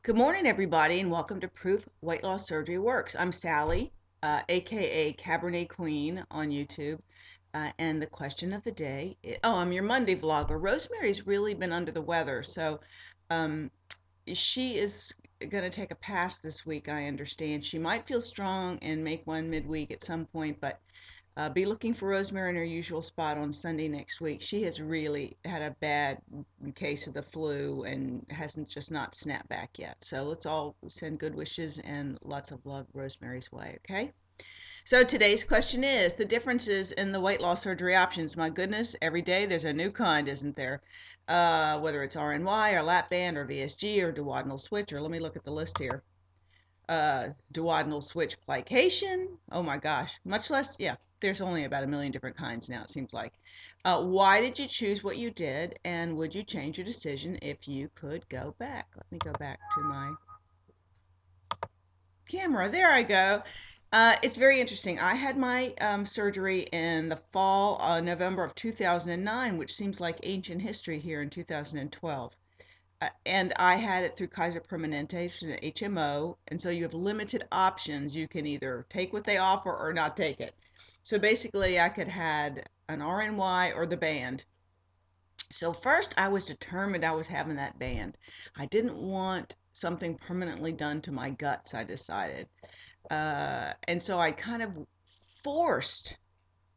Good morning, everybody, and welcome to Proof Weight Loss Surgery Works. I'm Sally, aka Cabernet Queen on YouTube. And the question of the day, I'm your Monday vlogger. Rosemary's really been under the weather, so um, she is going to take a pass this week, I understand. She might feel strong and make one midweek at some point, but be looking for Rosemary in her usual spot on Sunday next week. She has really had a bad case of the flu and hasn't just not snapped back yet. So let's all send good wishes and lots of love Rosemary's way, okay? So today's question is the differences in the weight loss surgery options. My goodness, every day there's a new kind, isn't there? Whether it's RNY or lap band or VSG or duodenal switch, or let me look at the list here. Duodenal switch plication. Oh my gosh, much less, yeah, there's only about a million different kinds now, it seems like. Why did you choose what you did, and would you change your decision if you could go back? Let me go back to my camera. There I go. It's very interesting. I had my surgery in the fall, November of 2009, which seems like ancient history here in 2012. And I had it through Kaiser Permanente, which is an HMO, and so you have limited options. You can either take what they offer or not take it. So basically, I could had an RNY or the band. So first, I was determined I was having that band. I didn't want something permanently done to my guts, I decided. And so I kind of forced,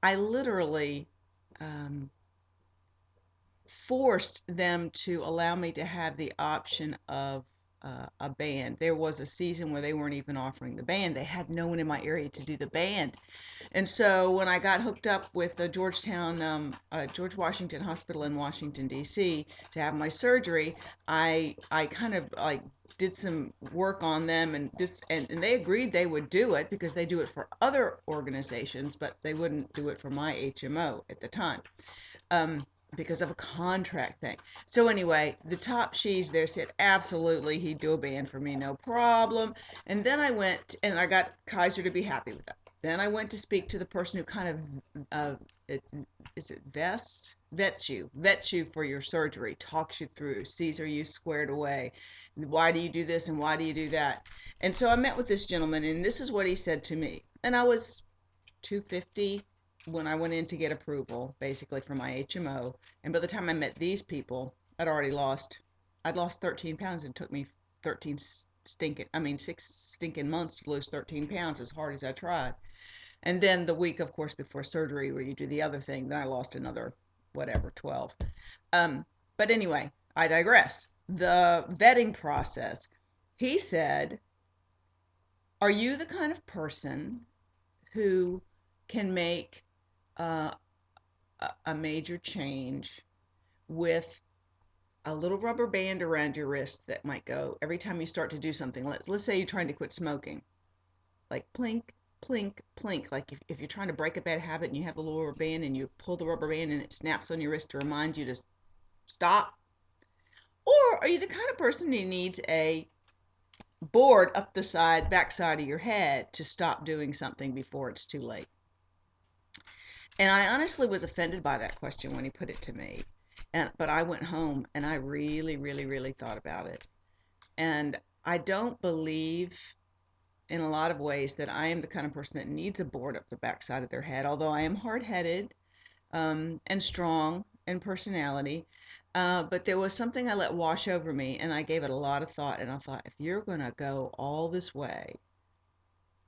I literally um, forced them to allow me to have the option of a band. There was a season where they weren't even offering the band. They had no one in my area to do the band. And so when I got hooked up with the George Washington Hospital in Washington, D.C. to have my surgery, I kind of like did some work on them and they agreed they would do it because they do it for other organizations, but they wouldn't do it for my HMO at the time. Because of a contract thing. So anyway, the top she's there said absolutely he'd do a band for me, no problem. And then I went and I got Kaiser to be happy with that. Then I went to speak to the person who kind of it, is it vets you for your surgery, talks you through, sees are you squared away, why do you do this and why do you do that. And so I met with this gentleman and this is what he said to me. And I was 250 when I went in to get approval, basically for my HMO. And by the time I met these people, I'd lost 13 pounds. It took me 6 stinking months to lose 13 pounds as hard as I tried. And then the week, of course, before surgery, where you do the other thing, then I lost another, whatever, 12. But anyway, I digress. The vetting process. He said, are you the kind of person who can make uh, a major change with a little rubber band around your wrist that might go every time you start to do something? Let's say you're trying to quit smoking, like plink, plink, plink. Like if you're trying to break a bad habit and you have the little rubber band and you pull the rubber band and it snaps on your wrist to remind you to stop. Or are you the kind of person who needs a board up the back side of your head to stop doing something before it's too late? And I honestly was offended by that question when he put it to me. But I went home and I really, really, really thought about it. And I don't believe in a lot of ways that I am the kind of person that needs a board up the backside of their head, although I am hard-headed and strong in personality. But there was something I let wash over me, and I gave it a lot of thought. And I thought, if you're going to go all this way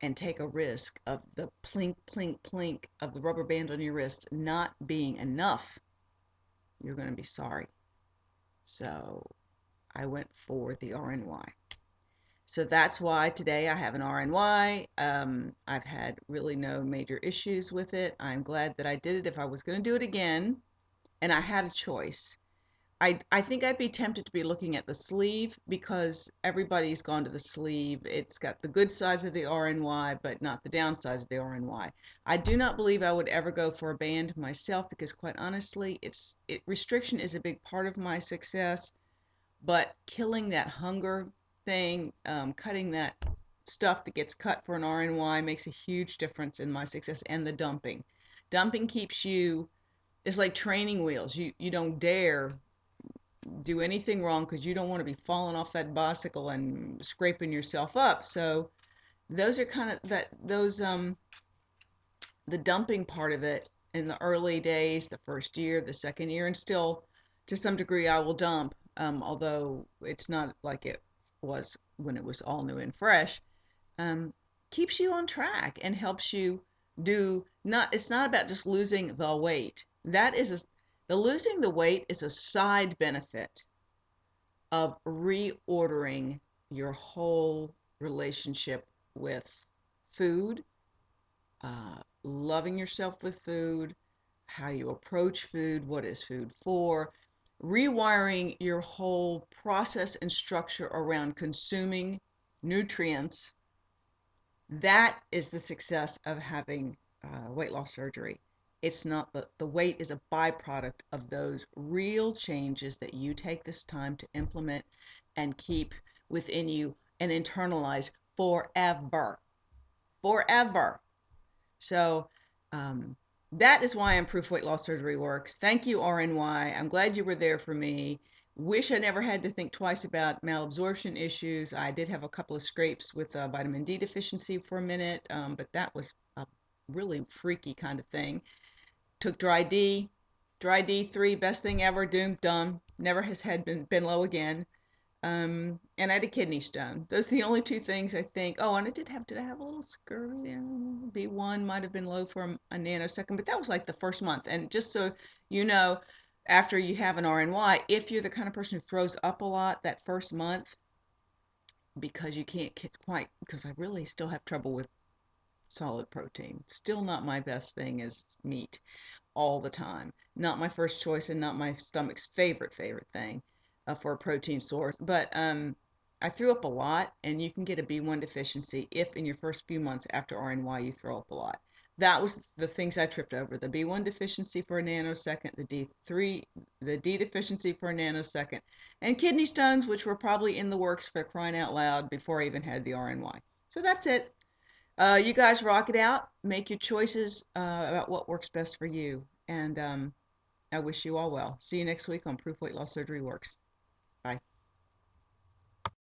and take a risk of the plink, plink, plink of the rubber band on your wrist not being enough, you're going to be sorry. So I went for the RNY. So that's why today I have an RNY. I've had really no major issues with it. I'm glad that I did it. If I was going to do it again, and I had a choice, I think I'd be tempted to be looking at the sleeve because everybody's gone to the sleeve. It's got the good sides of the RNY, but not the downsides of the RNY. I do not believe I would ever go for a band myself because, quite honestly, restriction is a big part of my success. But killing that hunger thing, cutting that stuff that gets cut for an RNY makes a huge difference in my success. And the dumping. Dumping keeps you, it's like training wheels. You don't dare do anything wrong because you don't want to be falling off that bicycle and scraping yourself up. So those are kind of the dumping part of it in the early days, the first year, the second year, and still to some degree I will dump, although it's not like it was when it was all new and fresh. um, Keeps you on track and helps you do not, it's not about just losing the weight. The losing the weight is a side benefit of reordering your whole relationship with food, loving yourself with food, how you approach food, what is food for, rewiring your whole process and structure around consuming nutrients. That is the success of having weight loss surgery. It's not the weight is a byproduct of those real changes that you take this time to implement and keep within you and internalize forever. Forever. So um, that is why I'm Proof Weight Loss Surgery Works. Thank you, RNY. I'm glad you were there for me. Wish I never had to think twice about malabsorption issues. I did have a couple of scrapes with vitamin D deficiency for a minute, but that was a really freaky kind of thing. Took dry D3, best thing ever, done. Never has been low again. And I had a kidney stone. Those are the only two things I think. Oh, and did I have a little scurvy there? B1 might have been low for a nanosecond, but that was like the first month. And just so you know, after you have an RNY, if you're the kind of person who throws up a lot that first month, because you can't get quite, because I really still have trouble with solid protein. Still not my best thing is meat all the time. Not my first choice and not my stomach's favorite thing for a protein source. But I threw up a lot, and you can get a B1 deficiency if in your first few months after RNY you throw up a lot. That was the things I tripped over: the B1 deficiency for a nanosecond, the D deficiency for a nanosecond, and kidney stones, which were probably in the works for crying out loud before I even had the RNY. So that's it. You guys rock it out. Make your choices about what works best for you. And I wish you all well. See you next week on Proof Weight Loss Surgery Works.